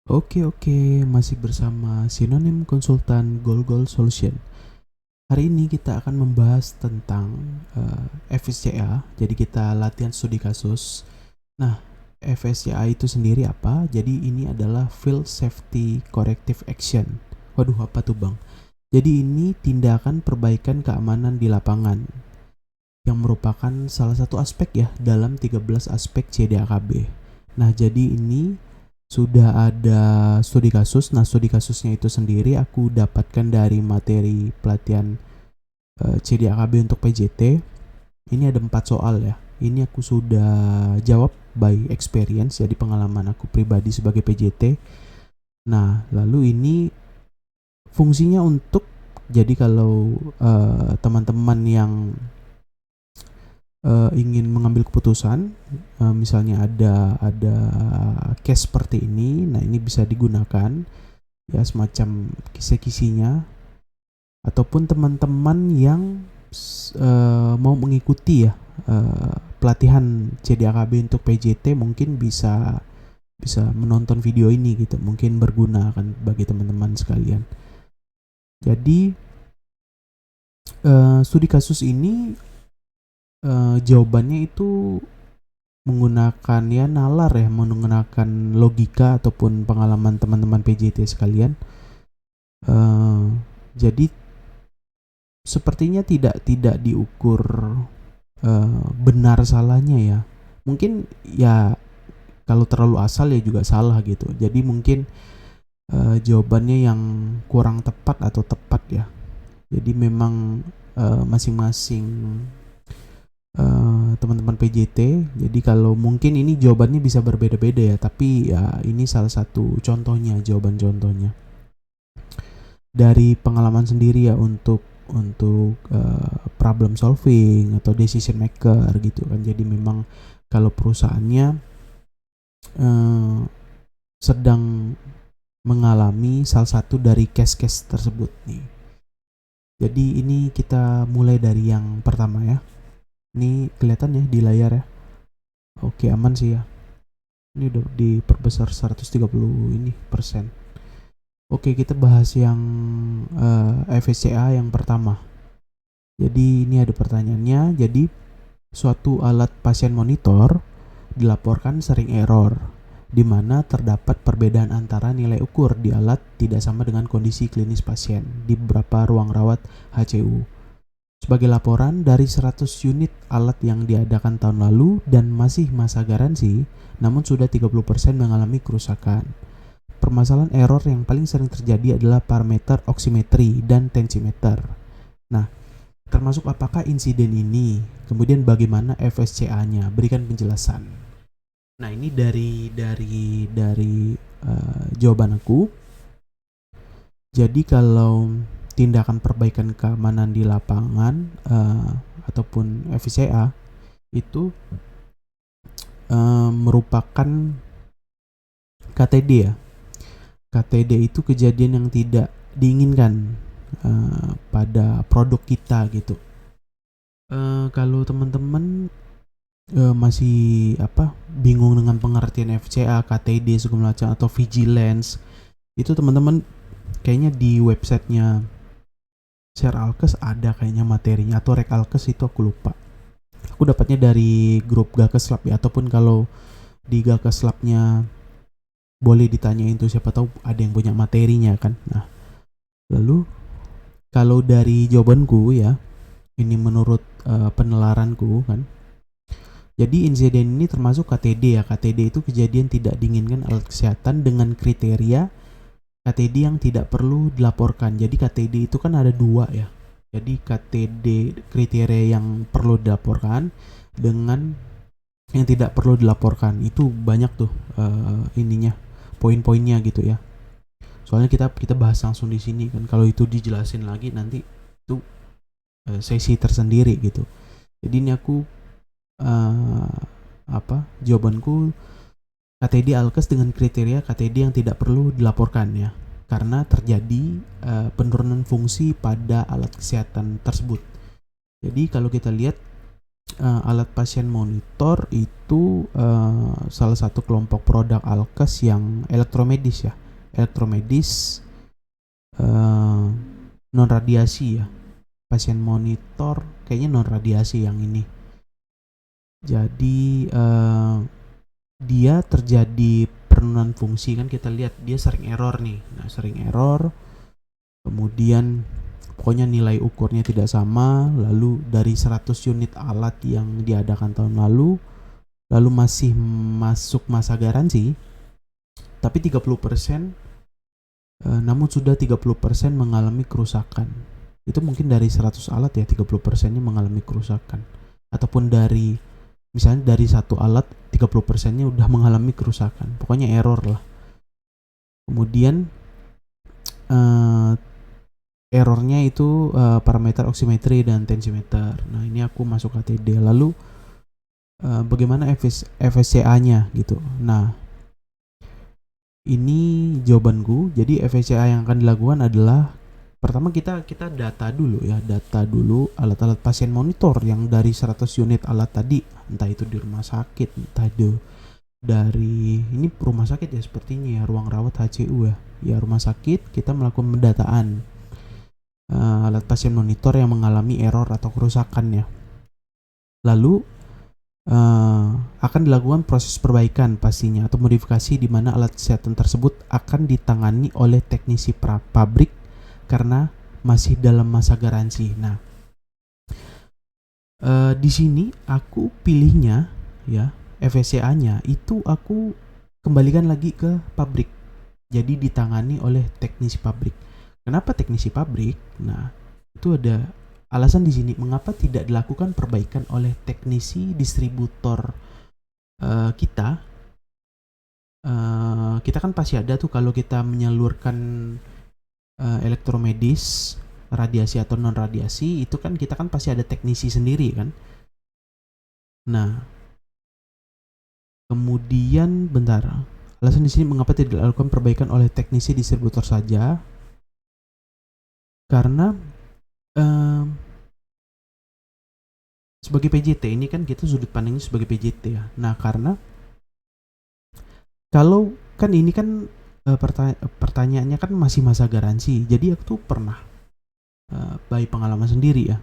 Oke, masih bersama Sinonim Konsultan Goal Solution. Hari ini kita akan membahas tentang FSCA. Jadi kita latihan studi kasus. Nah, FSCA itu sendiri apa? Jadi ini adalah Field Safety Corrective Action. Waduh, apa tuh bang? Jadi ini tindakan perbaikan keamanan di lapangan yang merupakan salah satu aspek ya dalam 13 aspek CDAKB. Nah, jadi ini sudah ada studi kasus. Nah, studi kasusnya itu sendiri aku dapatkan dari materi pelatihan CDAKB untuk PJT. Ini ada 4 soal ya. Ini aku sudah jawab by experience, jadi pengalaman aku pribadi sebagai PJT. Nah, lalu ini fungsinya untuk jadi kalau teman-teman yang ingin mengambil keputusan, misalnya ada case seperti ini, nah ini bisa digunakan ya semacam kisi-kisinya, ataupun teman-teman yang mau mengikuti ya pelatihan CDAKB untuk PJT mungkin bisa menonton video ini gitu, mungkin berguna kan bagi teman-teman sekalian. Jadi studi kasus ini jawabannya itu menggunakan ya nalar ya, menggunakan logika ataupun pengalaman teman-teman PJT sekalian. Jadi sepertinya tidak diukur benar salahnya ya. Mungkin ya kalau terlalu asal ya juga salah gitu. Jadi mungkin jawabannya yang kurang tepat atau tepat ya. Jadi memang masing-masing teman-teman PJT. Jadi kalau mungkin ini jawabannya bisa berbeda-beda ya, tapi ya ini salah satu contohnya, jawaban contohnya dari pengalaman sendiri ya untuk problem solving atau decision maker gitu kan. Jadi memang kalau perusahaannya sedang mengalami salah satu dari case-case tersebut nih. Jadi ini kita mulai dari yang pertama ya. Ini kelihatan ya di layar ya. Oke, aman sih ya. Ini udah diperbesar 130 ini persen. Oke, kita bahas yang FSCA yang pertama. Jadi ini ada pertanyaannya. Jadi suatu alat pasien monitor dilaporkan sering error, di mana terdapat perbedaan antara nilai ukur di alat tidak sama dengan kondisi klinis pasien di beberapa ruang rawat HCU. Sebagai laporan, dari 100 unit alat yang diadakan tahun lalu dan masih masa garansi, namun sudah 30% mengalami kerusakan. Permasalahan error yang paling sering terjadi adalah parameter oximetri dan tensimeter. Nah, termasuk apakah insiden ini? Kemudian bagaimana FSCA-nya? Berikan penjelasan. Nah, ini dari jawaban aku. Jadi kalau tindakan perbaikan keamanan di lapangan ataupun FCA itu merupakan KTD ya. KTD itu kejadian yang tidak diinginkan pada produk kita gitu. Kalau teman-teman masih bingung dengan pengertian FCA, KTD segala macam atau vigilance, itu teman-teman kayaknya di websitenya Share Alkes ada kayaknya materinya, atau Rek Alkes itu aku lupa. Aku dapatnya dari grup Gakes Lab ya, ataupun kalau di Gakes Labnya boleh ditanyain tuh, siapa tahu ada yang punya materinya kan. Nah, lalu kalau dari jawabanku ya, ini menurut penelaranku kan. Jadi insiden ini termasuk KTD ya. KTD itu kejadian tidak diinginkan alat kesehatan dengan kriteria KTD yang tidak perlu dilaporkan. Jadi KTD itu kan ada 2 ya. Jadi KTD kriteria yang perlu dilaporkan dengan yang tidak perlu dilaporkan. Itu banyak tuh ininya, poin-poinnya gitu ya. Soalnya kita bahas langsung di sini kan. Kalau itu dijelasin lagi nanti itu sesi tersendiri gitu. Jadi ini aku jawabanku KTD Alkes dengan kriteria KTD yang tidak perlu dilaporkan ya, karena terjadi penurunan fungsi pada alat kesehatan tersebut. Jadi kalau kita lihat alat pasien monitor itu salah satu kelompok produk Alkes yang elektromedis ya. Elektromedis non radiasi ya. Pasien monitor kayaknya non radiasi yang ini. Jadi dia terjadi penurunan fungsi, kan kita lihat dia sering error nih. Nah, sering error, kemudian pokoknya nilai ukurnya tidak sama, lalu dari 100 unit alat yang diadakan tahun lalu masih masuk masa garansi, tapi 30% namun sudah 30% mengalami kerusakan. Itu mungkin dari 100 alat ya, 30%-nya mengalami kerusakan. Ataupun dari misalnya dari satu alat 30%-nya udah mengalami kerusakan. Pokoknya error lah. Kemudian errornya itu parameter oximetri dan tensimeter. Nah, ini aku masuk KTD. Lalu bagaimana FSCA-nya gitu. Nah, ini jawabanku. Jadi FSCA yang akan dilakukan adalah pertama kita data dulu ya, data dulu alat-alat pasien monitor yang dari 100 unit alat tadi, entah itu di rumah sakit, entah itu dari ini rumah sakit ya sepertinya ya, ruang rawat HCU ya rumah sakit, kita melakukan pendataan alat pasien monitor yang mengalami error atau kerusakan ya. Lalu akan dilakukan proses perbaikan pastinya atau modifikasi di mana alat kesehatan tersebut akan ditangani oleh teknisi pabrik karena masih dalam masa garansi. Nah, di sini aku pilihnya ya, FSCA-nya itu aku kembalikan lagi ke pabrik. Jadi ditangani oleh teknisi pabrik. Kenapa teknisi pabrik? Nah, itu ada alasan di sini mengapa tidak dilakukan perbaikan oleh teknisi distributor kita. Kita kan pasti ada tuh kalau kita menyalurkan elektromedis, radiasi atau non radiasi, itu kan kita kan pasti ada teknisi sendiri kan. Nah, kemudian bentar, alasan di sini mengapa tidak dilakukan perbaikan oleh teknisi distributor saja? Karena sebagai PJT ini kan kita sudut pandangnya sebagai PJT ya. Nah, karena kalau kan ini kan pertanyaannya kan masih masa garansi. Jadi aku tuh pernah by pengalaman sendiri ya,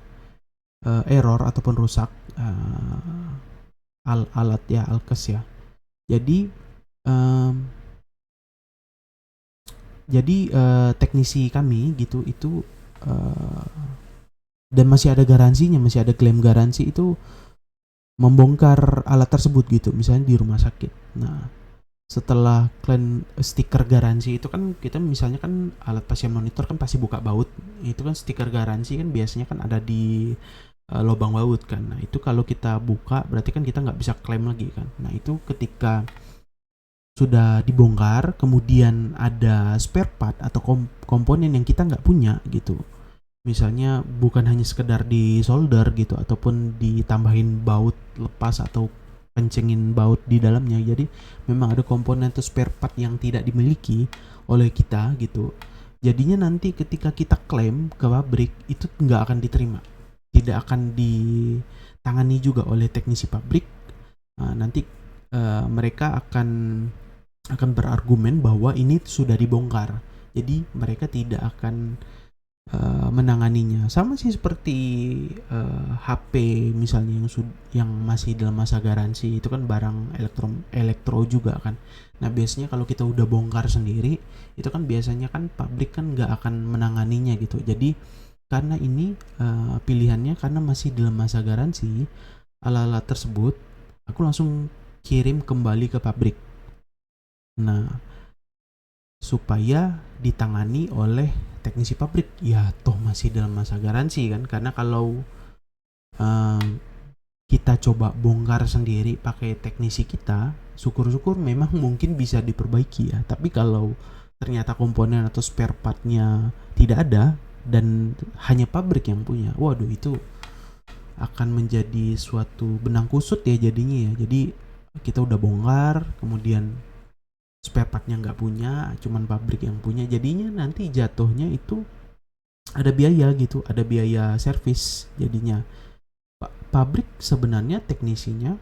error ataupun rusak alat ya, Alkes ya. Jadi teknisi kami gitu itu dan masih ada garansinya, masih ada klaim garansi itu membongkar alat tersebut gitu, misalnya di rumah sakit. Nah, setelah klaim stiker garansi itu kan kita misalnya kan alat pasien monitor kan pasti buka baut, itu kan stiker garansi kan biasanya kan ada di lubang baut kan. Nah, itu kalau kita buka berarti kan kita nggak bisa klaim lagi kan. Nah, itu ketika sudah dibongkar kemudian ada spare part atau komponen yang kita nggak punya gitu, misalnya bukan hanya sekedar di solder gitu ataupun ditambahin baut lepas atau kencengin baut di dalamnya, jadi memang ada komponen atau spare part yang tidak dimiliki oleh kita gitu. Jadinya nanti ketika kita klaim ke pabrik itu nggak akan diterima, tidak akan ditangani juga oleh teknisi pabrik. Nanti mereka akan berargumen bahwa ini sudah dibongkar, jadi mereka tidak akan menanganinya. Sama sih seperti HP misalnya yang masih dalam masa garansi, itu kan barang elektro juga kan. Nah, biasanya kalau kita udah bongkar sendiri itu kan biasanya kan pabrik kan nggak akan menanganinya gitu. Jadi karena ini pilihannya karena masih dalam masa garansi, alat-alat tersebut aku langsung kirim kembali ke pabrik. Nah, supaya ditangani oleh teknisi pabrik, ya toh masih dalam masa garansi kan. Karena kalau kita coba bongkar sendiri pakai teknisi kita, syukur-syukur memang mungkin bisa diperbaiki ya. Tapi kalau ternyata komponen atau spare partnya tidak ada dan hanya pabrik yang punya, waduh itu akan menjadi suatu benang kusut ya jadinya ya. Jadi kita udah bongkar kemudian spare partnya nggak punya, cuman pabrik yang punya, jadinya nanti jatuhnya itu ada biaya gitu, ada biaya servis jadinya. pabrik sebenarnya teknisinya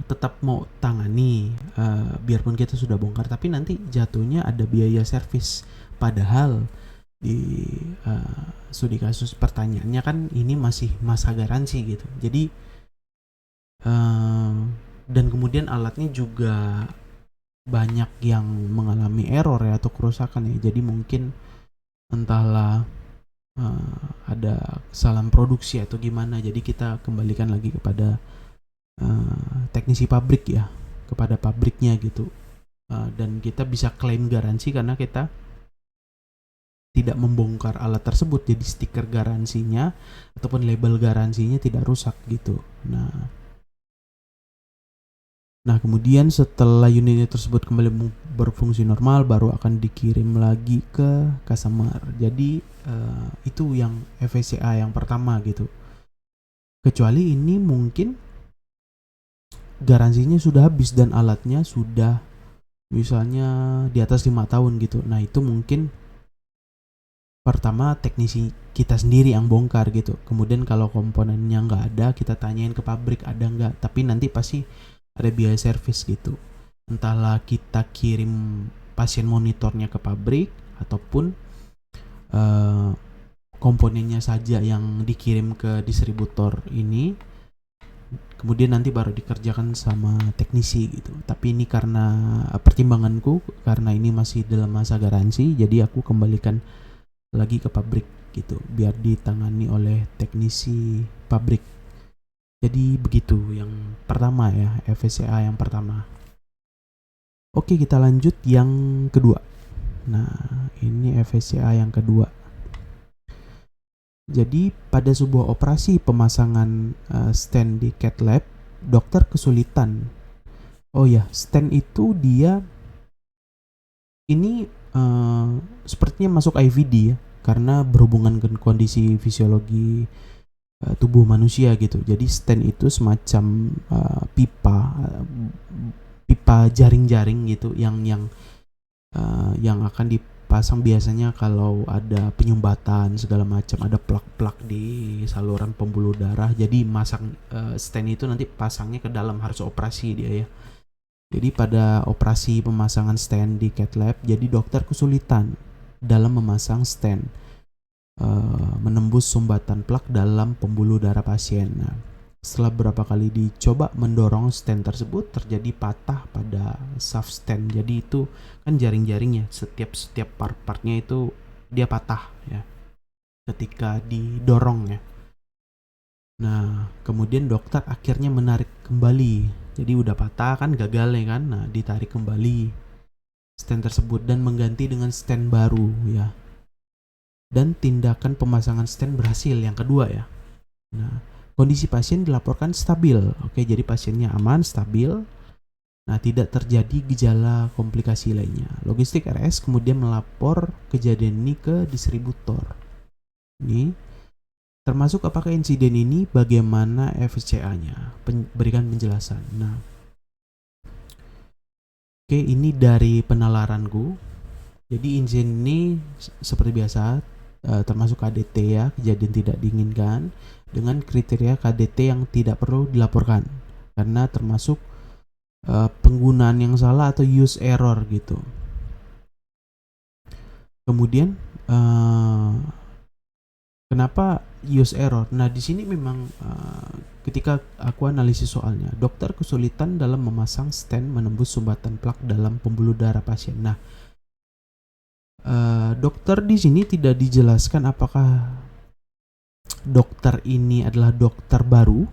tetap mau tangani, biarpun kita sudah bongkar, tapi nanti jatuhnya ada biaya servis. Padahal di studi kasus pertanyaannya kan ini masih masa garansi gitu. Jadi dan kemudian alatnya juga banyak yang mengalami error ya atau kerusakan ya. Jadi mungkin entahlah ada kesalahan produksi atau gimana. Jadi kita kembalikan lagi kepada teknisi pabrik ya, kepada pabriknya gitu. Dan kita bisa klaim garansi karena kita tidak membongkar alat tersebut, jadi stiker garansinya ataupun label garansinya tidak rusak gitu. Nah kemudian setelah unit tersebut kembali berfungsi normal, baru akan dikirim lagi ke customer. Jadi itu yang FSCA yang pertama gitu. Kecuali ini mungkin garansinya sudah habis dan alatnya sudah misalnya di atas 5 tahun gitu. Nah itu mungkin pertama teknisi kita sendiri yang bongkar gitu. Kemudian kalau komponennya nggak ada, kita tanyain ke pabrik ada nggak. Tapi nanti pasti ada biaya servis gitu. Entahlah kita kirim pasien monitornya ke pabrik ataupun komponennya saja yang dikirim ke distributor ini, kemudian nanti baru dikerjakan sama teknisi gitu. Tapi ini karena pertimbanganku, karena ini masih dalam masa garansi, jadi aku kembalikan lagi ke pabrik gitu, biar ditangani oleh teknisi pabrik. Jadi begitu yang pertama ya, FSCA yang pertama. Oke, kita lanjut yang kedua. Nah, ini FSCA yang kedua. Jadi pada sebuah operasi pemasangan stand di cath lab, dokter kesulitan. Oh ya, stand itu dia ini sepertinya masuk IVD ya, karena berhubungan dengan kondisi fisiologi tubuh manusia gitu. Jadi stand itu semacam pipa jaring-jaring gitu yang akan dipasang biasanya kalau ada penyumbatan segala macam, ada plak-plak di saluran pembuluh darah. Jadi masang stand itu nanti pasangnya ke dalam, harus operasi dia ya. Jadi pada operasi pemasangan stand di cath lab, jadi dokter kesulitan dalam memasang stand, menembus sumbatan plak dalam pembuluh darah pasien. Nah, setelah beberapa kali dicoba mendorong stand tersebut, terjadi patah pada shaft stand. Jadi itu kan jaring-jaringnya, setiap part-partnya itu dia patah ya ketika didorong ya. Nah kemudian dokter akhirnya menarik kembali, jadi udah patah kan, gagal ya kan. Nah ditarik kembali stand tersebut dan mengganti dengan stand baru ya. Dan tindakan pemasangan stand berhasil yang kedua ya. Nah kondisi pasien dilaporkan stabil. Oke, jadi pasiennya aman, stabil. Nah, tidak terjadi gejala komplikasi lainnya. Logistik RS kemudian melapor kejadian ini ke distributor. Ini termasuk apakah insiden ini, bagaimana FSCA-nya, berikan penjelasan. Nah, oke, ini dari penalaranku. Jadi insiden ini seperti biasa termasuk KDT ya, kejadian tidak diinginkan, dengan kriteria KDT yang tidak perlu dilaporkan karena termasuk penggunaan yang salah atau use error gitu. Kemudian kenapa use error? Nah di sini memang ketika aku analisis soalnya, dokter kesulitan dalam memasang stand menembus sumbatan plak dalam pembuluh darah pasien. Nah dokter di sini tidak dijelaskan apakah dokter ini adalah dokter baru,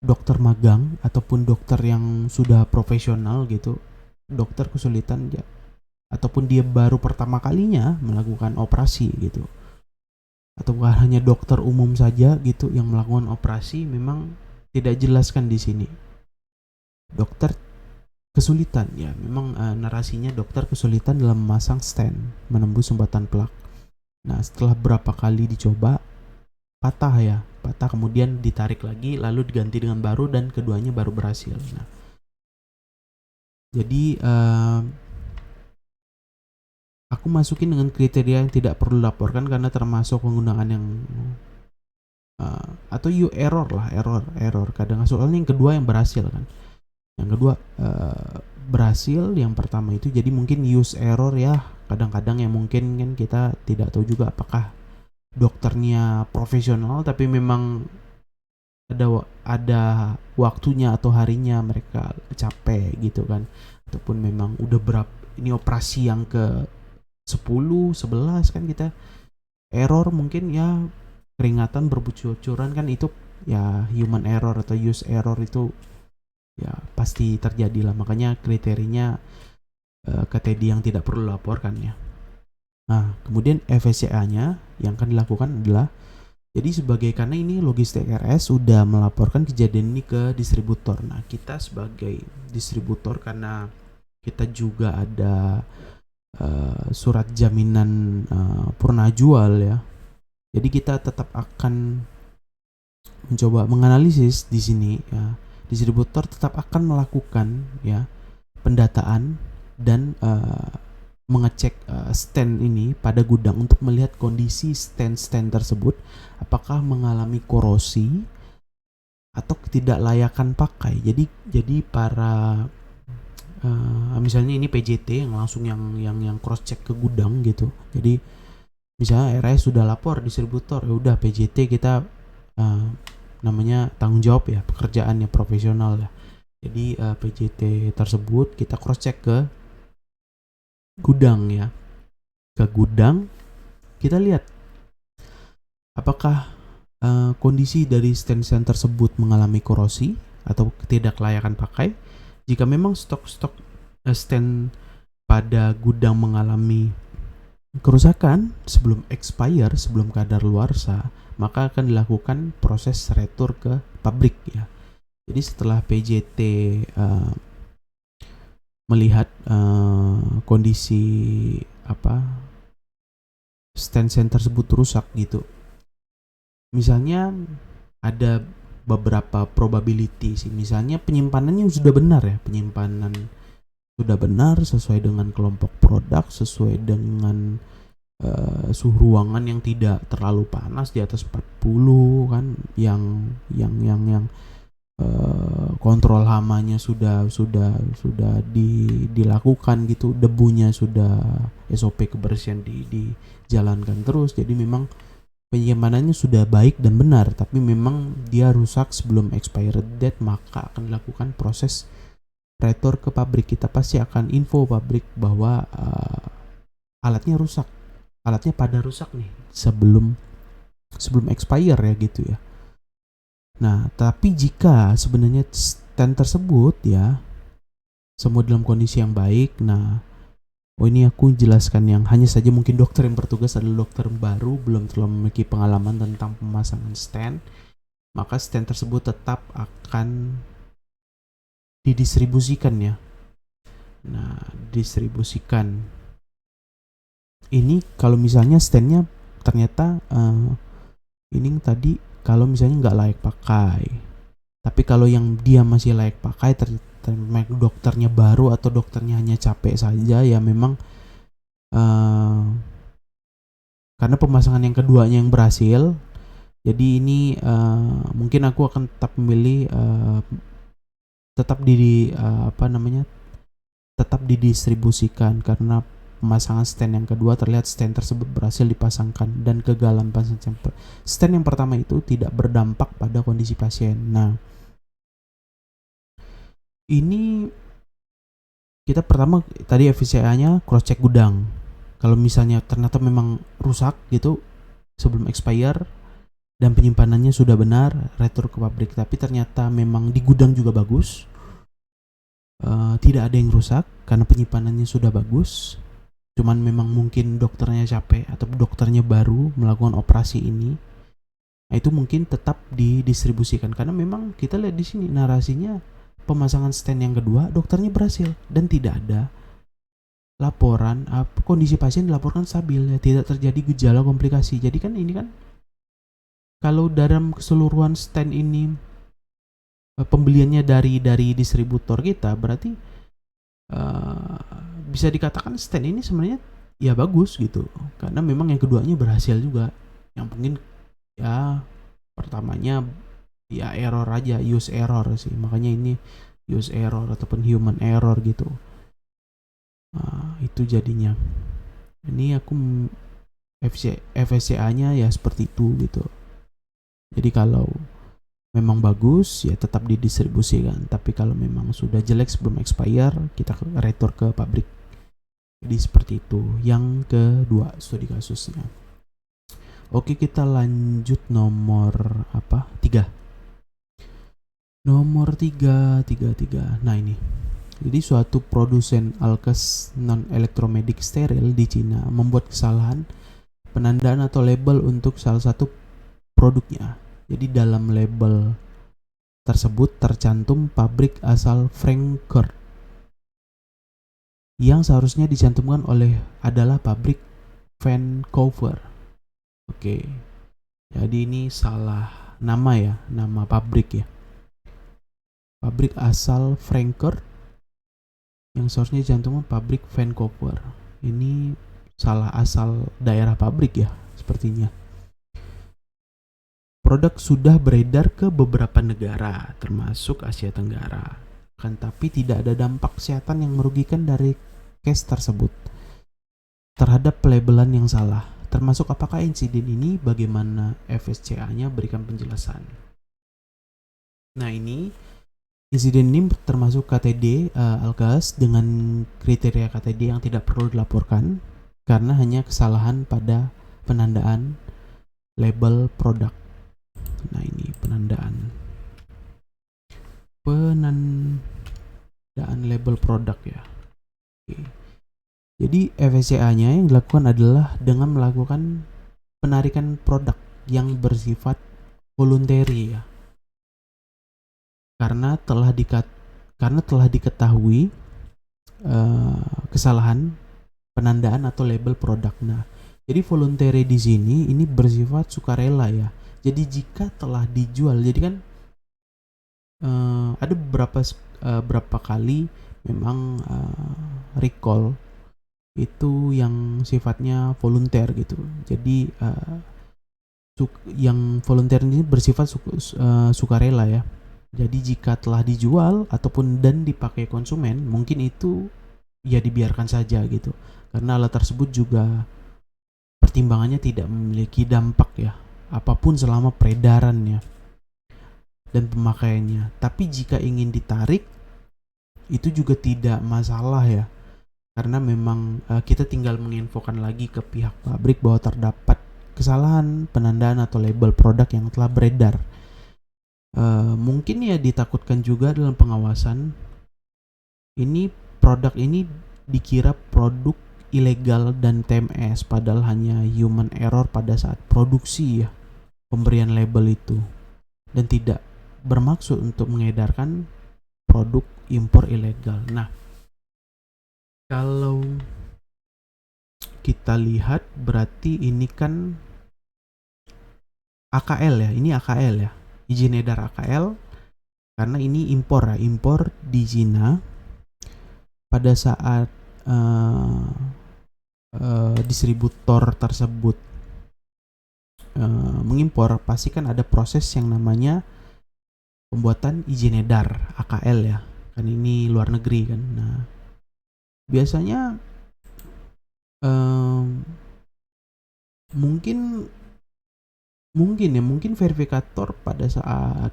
dokter magang, ataupun dokter yang sudah profesional gitu. Dokter kesulitan ya, ataupun dia baru pertama kalinya melakukan operasi gitu, atau hanya dokter umum saja gitu yang melakukan operasi. Memang tidak jelaskan di sini. Dokter kesulitan ya, memang narasinya dokter kesulitan dalam memasang stand menembus sumbatan plak. Nah setelah berapa kali dicoba patah, kemudian ditarik lagi lalu diganti dengan baru dan keduanya baru berhasil. Nah jadi aku masukin dengan kriteria yang tidak perlu dilaporkan karena termasuk penggunaan yang atau you error lah, error kadang, soalnya yang kedua yang berhasil kan, yang kedua berhasil, yang pertama itu jadi mungkin use error ya, kadang-kadang yang mungkin kan kita tidak tahu juga apakah dokternya profesional tapi memang ada waktunya atau harinya mereka capek gitu kan, ataupun memang udah berapa ini operasi yang ke 10 11 kan, kita error mungkin ya, keringatan berbucur-bucuran kan, itu ya human error atau use error itu ya pasti terjadi lah, makanya kriterianya KTD yang tidak perlu laporkan ya. Nah kemudian FSCA-nya yang akan dilakukan adalah, jadi sebagai, karena ini logistik RS sudah melaporkan kejadian ini ke distributor. Nah kita sebagai distributor, karena kita juga ada surat jaminan purna jual ya, jadi kita tetap akan mencoba menganalisis di sini ya. Distributor tetap akan melakukan ya pendataan dan mengecek stand ini pada gudang untuk melihat kondisi stand tersebut apakah mengalami korosi atau ketidaklayakan pakai. Jadi para misalnya ini PJT yang langsung yang cross check ke gudang gitu. Jadi misalnya RS sudah lapor distributor, ya udah PJT kita namanya tanggung jawab ya, pekerjaannya profesional ya. Jadi PJT tersebut kita cross check ke gudang ya, ke gudang kita lihat apakah kondisi dari stand tersebut mengalami korosi atau ketidaklayakan pakai. Jika memang stok stand pada gudang mengalami kerusakan sebelum expire, sebelum kadaluarsa, maka akan dilakukan proses retur ke pabrik ya. Jadi setelah PJT melihat kondisi stand tersebut rusak gitu, misalnya ada beberapa probability sih, misalnya penyimpanannya sudah benar ya, penyimpanan sudah benar sesuai dengan kelompok produk, sesuai dengan suhu ruangan yang tidak terlalu panas di atas 40 kan, yang kontrol hamanya sudah dilakukan gitu, debunya sudah SOP kebersihan dijalankan terus. Jadi memang penyimpanannya sudah baik dan benar, tapi memang dia rusak sebelum expired date, maka akan dilakukan proses retur ke pabrik. Kita pasti akan info pabrik bahwa alatnya rusak, alatnya pada rusak nih sebelum expire ya gitu ya. Nah tapi jika sebenarnya stand tersebut ya semua dalam kondisi yang baik, nah ini aku jelaskan yang hanya saja mungkin dokter yang bertugas adalah dokter baru, belum terlalu memiliki pengalaman tentang pemasangan stand, maka stand tersebut tetap akan didistribusikan ya. Nah distribusikan ini kalau misalnya standnya ternyata ini tadi kalau misalnya nggak layak pakai, tapi kalau yang dia masih layak pakai, ternyata dokternya baru atau dokternya hanya capek saja ya, memang karena pemasangan yang keduanya yang berhasil, jadi ini mungkin aku akan tetap memilih tetap tetap didistribusikan, karena pemasangan stand yang kedua terlihat stand tersebut berhasil dipasangkan dan kegagalan pasang stand yang pertama itu tidak berdampak pada kondisi pasien. Nah ini kita pertama tadi FCA-nya cross check gudang. Kalau misalnya ternyata memang rusak gitu sebelum expire dan penyimpanannya sudah benar, retur ke pabrik. Tapi ternyata memang di gudang juga bagus, tidak ada yang rusak karena penyimpanannya sudah bagus, cuman memang mungkin dokternya capek atau dokternya baru melakukan operasi ini. Nah, itu mungkin tetap didistribusikan, karena memang kita lihat di sini narasinya pemasangan stand yang kedua dokternya berhasil dan tidak ada laporan kondisi pasien dilaporkan stabil ya, tidak terjadi gejala komplikasi. Jadi kan ini kan kalau dalam keseluruhan stand ini pembeliannya dari distributor kita, berarti bisa dikatakan stand ini sebenarnya ya bagus gitu, karena memang yang keduanya berhasil juga, yang mungkin ya Pertamanya ya error aja, use error sih, makanya ini use error ataupun human error gitu. Itu jadinya. Ini aku FSCA-nya ya seperti itu gitu. Jadi kalau memang bagus ya tetap didistribusikan, tapi kalau memang sudah jelek sebelum expire kita retur ke pabrik. Jadi seperti itu. Yang kedua studi kasusnya. Oke, kita lanjut nomor 3. Nomor 3. Nah ini. Jadi suatu produsen alkes non-elektromedik steril di Cina membuat kesalahan penandaan atau label untuk salah satu produknya. Jadi dalam label tersebut tercantum pabrik asal Frankfurt. Yang seharusnya dicantumkan adalah pabrik Vancouver. Oke. Jadi ini salah nama ya, nama pabrik ya. Pabrik asal Frankfurt yang seharusnya dicantumkan pabrik Vancouver. Ini salah asal daerah pabrik ya, sepertinya. Produk sudah beredar ke beberapa negara, termasuk Asia Tenggara. Tapi tidak ada dampak kesehatan yang merugikan dari case tersebut terhadap pelabelan yang salah. Termasuk apakah insiden ini, bagaimana FSCA-nya berikan penjelasan. Nah ini, insiden ini termasuk KTD alkes dengan kriteria KTD yang tidak perlu dilaporkan karena hanya kesalahan pada penandaan label produk. Nah ini penandaan label produk ya. Oke. Jadi FSCA-nya yang dilakukan adalah dengan melakukan penarikan produk yang bersifat voluntary ya. Karena telah diketahui kesalahan penandaan atau label produk. Nah, jadi voluntary di sini ini bersifat sukarela ya. Jadi jika telah dijual, jadi kan ada beberapa kali memang recall itu yang sifatnya volunteer gitu. Jadi yang volunteer ini bersifat sukarela ya. Jadi jika telah dijual ataupun dan dipakai konsumen, mungkin itu ya dibiarkan saja gitu. Karena alat tersebut juga pertimbangannya tidak memiliki dampak ya, apapun selama peredarannya dan pemakaiannya. Tapi jika ingin ditarik, itu juga tidak masalah ya. Karena memang kita tinggal menginfokan lagi ke pihak pabrik bahwa terdapat kesalahan penandaan atau label produk yang telah beredar. Mungkin ya ditakutkan juga dalam pengawasan ini produk ini dikira produk ilegal dan TMS, padahal hanya human error pada saat produksi ya pemberian label itu, dan tidak bermaksud untuk mengedarkan produk impor ilegal. Nah, kalau kita lihat berarti ini kan AKL ya, ini AKL ya, izin edar AKL, karena ini impor di Cina pada saat distributor tersebut mengimpor, pasti kan ada proses yang namanya pembuatan izin edar AKL ya, kan ini luar negeri kan. Nah biasanya mungkin verifikator pada saat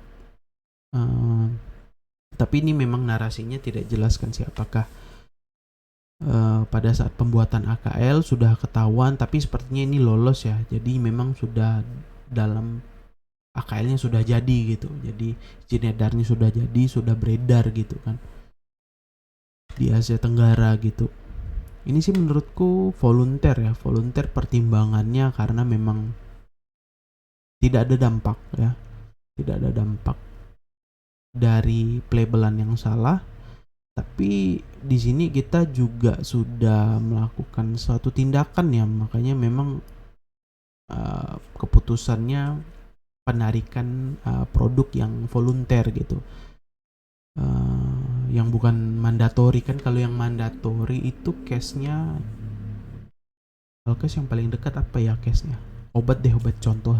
tapi ini memang narasinya tidak jelaskan siapakah pada saat pembuatan AKL sudah ketahuan, tapi sepertinya ini lolos ya, jadi memang sudah dalam AKL-nya sudah jadi gitu, jadi izin edarnya sudah jadi, sudah beredar gitu kan di Asia Tenggara gitu. Ini sih menurutku volunteer ya, volunteer pertimbangannya karena memang tidak ada dampak ya, tidak ada dampak dari pelabelan yang salah. Tapi di sini kita juga sudah melakukan suatu tindakan ya, makanya memang keputusannya penarikan produk yang volunteer gitu, yang bukan mandatori kan. Kalau yang mandatori itu case-nya, kalau case yang paling dekat apa ya case-nya, obat contoh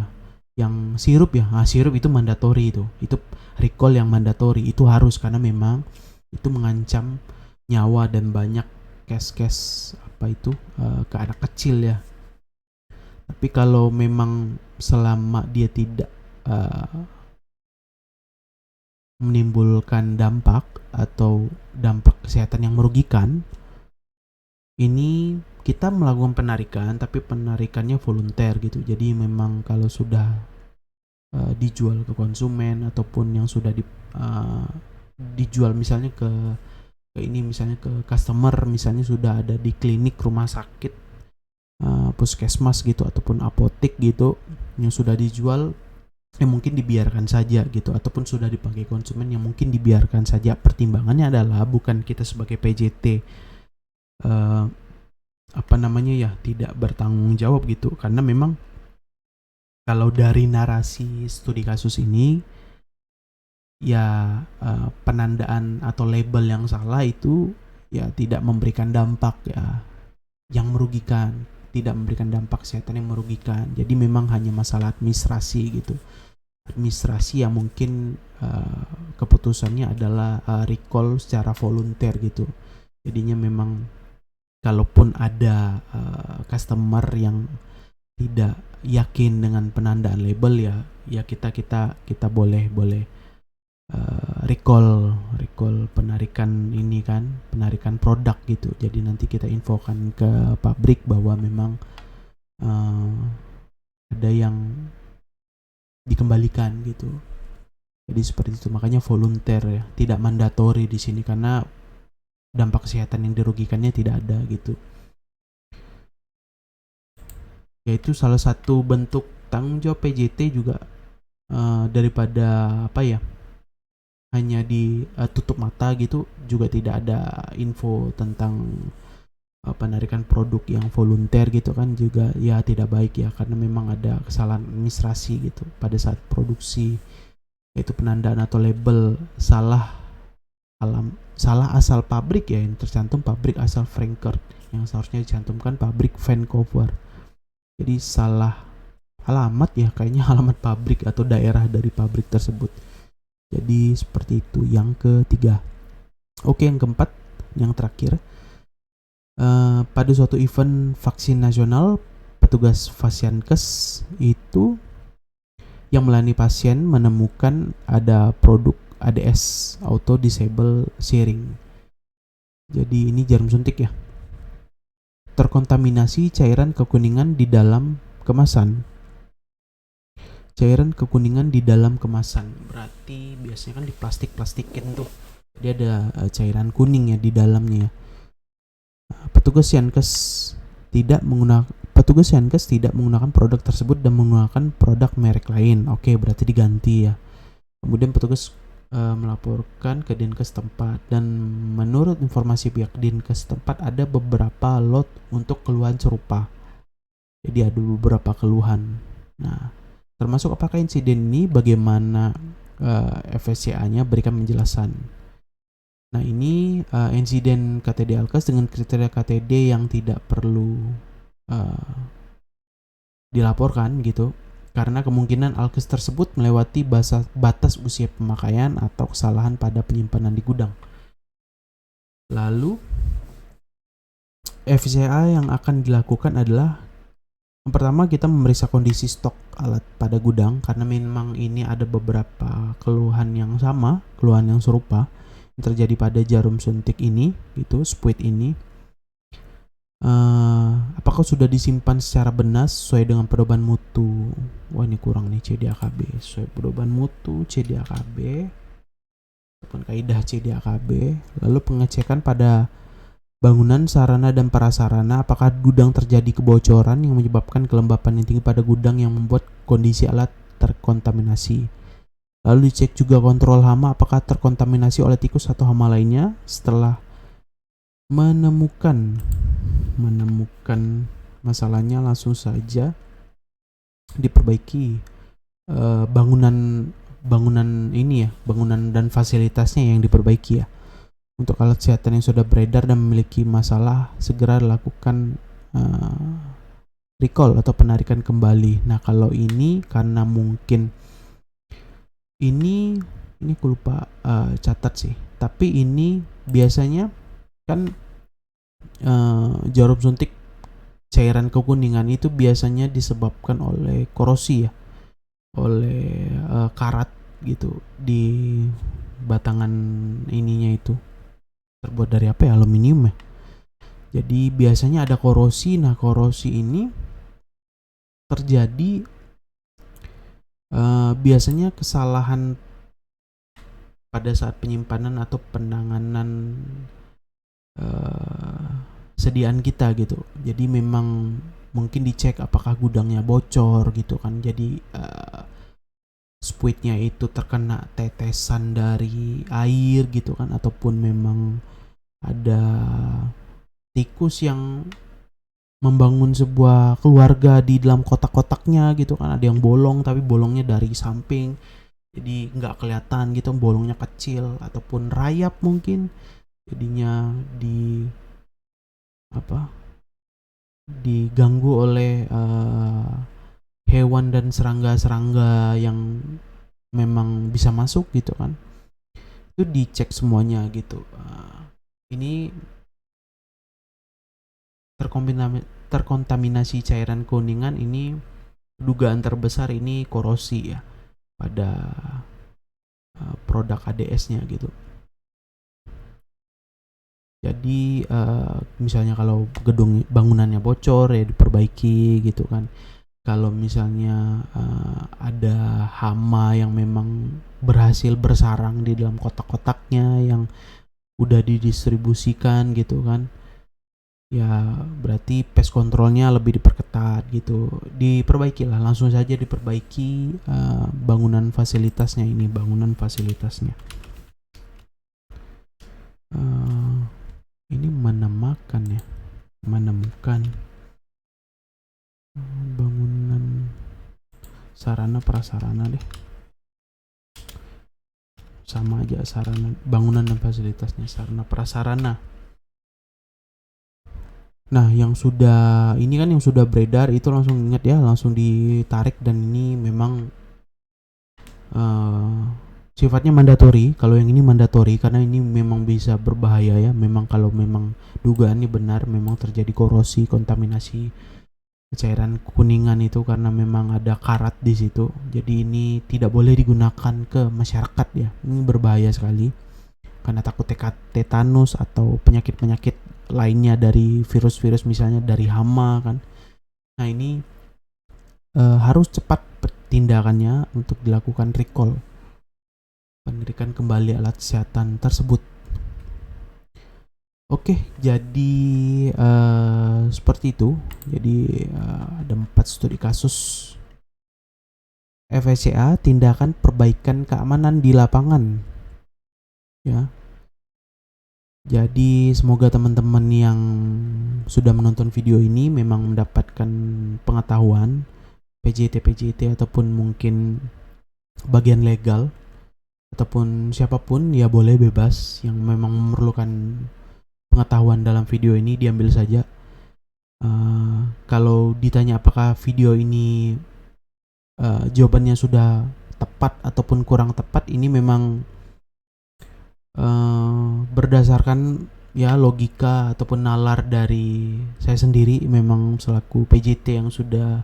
yang sirup ya, sirup itu mandatory, itu recall yang mandatory, itu harus, karena memang itu mengancam nyawa dan banyak case-case ke anak kecil ya. Tapi kalau memang selama dia tidak menimbulkan dampak atau dampak kesehatan yang merugikan, ini kita melakukan penarikan, tapi penarikannya volunteer gitu. Jadi memang kalau sudah dijual ke konsumen ataupun yang sudah dijual misalnya ke ini, misalnya ke customer, misalnya sudah ada di klinik, rumah sakit, puskesmas gitu ataupun apotek gitu yang sudah dijual, yang mungkin dibiarkan saja gitu, ataupun sudah dipakai konsumen yang mungkin dibiarkan saja. Pertimbangannya adalah bukan kita sebagai PJT tidak bertanggung jawab gitu, karena memang kalau dari narasi studi kasus ini ya, penandaan atau label yang salah itu ya tidak memberikan dampak ya yang merugikan, tidak memberikan dampak kesehatan yang merugikan. Jadi memang hanya masalah administrasi gitu, administrasi yang mungkin keputusannya adalah recall secara volunteer gitu. Jadinya memang kalaupun ada customer yang tidak yakin dengan penandaan label ya kita boleh recall penarikan ini kan, penarikan produk gitu. Jadi nanti kita infokan ke pabrik bahwa memang ada yang dikembalikan gitu. Jadi seperti itu, makanya volunteer ya, tidak mandatori di sini karena dampak kesehatan yang dirugikannya tidak ada gitu. Yaitu salah satu bentuk tanggung jawab PJT juga, daripada hanya ditutup mata gitu, juga tidak ada info tentang penarikan produk yang volunteer gitu kan, juga ya tidak baik ya, karena memang ada kesalahan administrasi gitu pada saat produksi, yaitu penandaan atau label salah asal pabrik ya, yang tercantum pabrik asal Frankfurt, yang seharusnya dicantumkan pabrik Vancouver. Jadi salah alamat ya, kayaknya alamat pabrik atau daerah dari pabrik tersebut. Jadi seperti itu. Yang ketiga. Oke, yang keempat, yang terakhir, pada suatu event vaksin nasional, petugas Fasiankes itu yang melayani pasien menemukan ada produk ADS, Auto Disable Syringe. Jadi ini jarum suntik ya, terkontaminasi cairan kekuningan di dalam kemasan. Cairan kekuningan di dalam kemasan berarti biasanya kan di plastikin tuh, dia ada cairan kuning ya di dalamnya. Petugas Yankes tidak menggunakan produk tersebut dan menggunakan produk merek lain. Oke, berarti diganti ya. Kemudian petugas melaporkan ke Dinkes tempat, dan menurut informasi pihak Dinkes tempat ada beberapa lot untuk keluhan serupa. Jadi ada beberapa keluhan. Nah, termasuk apakah insiden ini, bagaimana FSCA-nya berikan penjelasan. Nah, ini insiden KTD Alkes dengan kriteria KTD yang tidak perlu dilaporkan gitu, karena kemungkinan alkes tersebut melewati batas usia pemakaian atau kesalahan pada penyimpanan di gudang. Lalu FCA yang akan dilakukan adalah, yang pertama kita memeriksa kondisi stok alat pada gudang, karena memang ini ada beberapa keluhan yang serupa yang terjadi pada jarum suntik ini gitu, spuit ini. Apakah sudah disimpan secara benar sesuai dengan pedoman mutu? Wah, ini kurang nih, CDAKB sesuai pedoman mutu CDAKB ataupun kaidah CDAKB. Lalu pengecekan pada bangunan, sarana dan prasarana, apakah gudang terjadi kebocoran yang menyebabkan kelembapan yang tinggi pada gudang yang membuat kondisi alat terkontaminasi. Lalu dicek juga kontrol hama, apakah terkontaminasi oleh tikus atau hama lainnya. Setelah menemukan masalahnya, langsung saja diperbaiki bangunan ini ya, bangunan dan fasilitasnya yang diperbaiki ya. Untuk alat kesehatan yang sudah beredar dan memiliki masalah, segera lakukan recall atau penarikan kembali. Nah, kalau ini karena mungkin ini aku lupa catat sih. Tapi ini biasanya kan jarum suntik cairan kekuningan itu biasanya disebabkan oleh korosi ya, oleh karat gitu di batangan ininya itu. Terbuat dari apa ya? Aluminium ya. Jadi biasanya ada korosi. Nah, korosi ini terjadi biasanya kesalahan pada saat penyimpanan atau penanganan sediaan kita gitu. Jadi memang mungkin dicek apakah gudangnya bocor gitu kan. Jadi spuitnya itu terkena tetesan dari air gitu kan, ataupun memang ada tikus yang membangun sebuah keluarga di dalam kotak-kotaknya gitu kan. Ada yang bolong tapi bolongnya dari samping, jadi nggak kelihatan gitu, bolongnya kecil, ataupun rayap mungkin jadinya diganggu oleh hewan dan serangga-serangga yang memang bisa masuk gitu kan. Itu dicek semuanya gitu. Ini terkontaminasi cairan kuningan, ini dugaan terbesar ini korosi ya pada produk ADS-nya gitu. Jadi misalnya kalau gedung bangunannya bocor ya diperbaiki gitu kan. Kalau misalnya ada hama yang memang berhasil bersarang di dalam kotak-kotaknya yang udah didistribusikan gitu kan, ya berarti pest controlnya lebih diperketat gitu. Diperbaiki lah, langsung saja diperbaiki bangunan fasilitasnya. Ini menemukan bangunan sarana prasarana deh, sama aja, sarana bangunan dan fasilitasnya, sarana prasarana. Nah, yang sudah beredar itu langsung ingat ya, langsung ditarik. Dan ini memang sifatnya mandatori. Kalau yang ini mandatori karena ini memang bisa berbahaya ya. Memang kalau memang dugaannya benar, memang terjadi korosi, kontaminasi cairan kuningan itu karena memang ada karat di situ. Jadi ini tidak boleh digunakan ke masyarakat ya. Ini berbahaya sekali karena takut tetanus atau penyakit-penyakit lainnya dari virus-virus, misalnya dari hama kan. Nah, ini harus cepat tindakannya untuk dilakukan recall, penarikan kembali alat kesehatan tersebut. Oke, jadi seperti itu. Jadi ada 4 studi kasus FSCA, tindakan perbaikan keamanan di lapangan ya. Jadi semoga teman-teman yang sudah menonton video ini memang mendapatkan pengetahuan PJT ataupun mungkin bagian legal, ataupun siapapun ya boleh bebas yang memang memerlukan pengetahuan dalam video ini diambil saja. Kalau ditanya apakah video ini jawabannya sudah tepat ataupun kurang tepat, ini memang berdasarkan ya logika ataupun nalar dari saya sendiri, memang selaku PJT yang sudah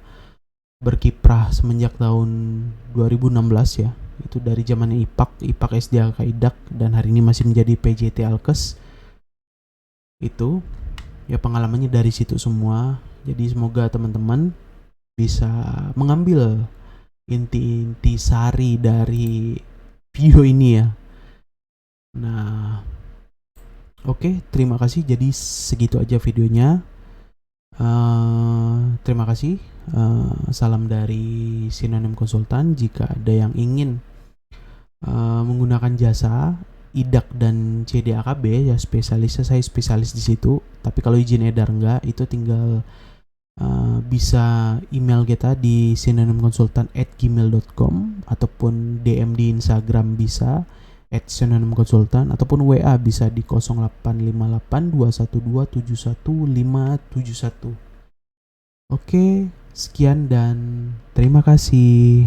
berkiprah semenjak tahun 2016 ya. Itu dari zaman IPAK SDAK IDAK, dan hari ini masih menjadi PJT Alkes. Itu ya pengalamannya dari situ semua. Jadi semoga teman-teman bisa mengambil inti-inti sari dari video ini ya. Nah, oke, terima kasih. Jadi segitu aja videonya. Terima kasih. Salam dari Sinonim Konsultan. Jika ada yang ingin menggunakan jasa IDAK dan CDAKB ya, saya spesialis di situ. Tapi kalau izin edar enggak, itu tinggal bisa email kita di sinonimkonsultan@gmail.com, ataupun DM di Instagram bisa @sinonimkonsultan, ataupun WA bisa di 0858 212 71571. Oke, sekian dan terima kasih.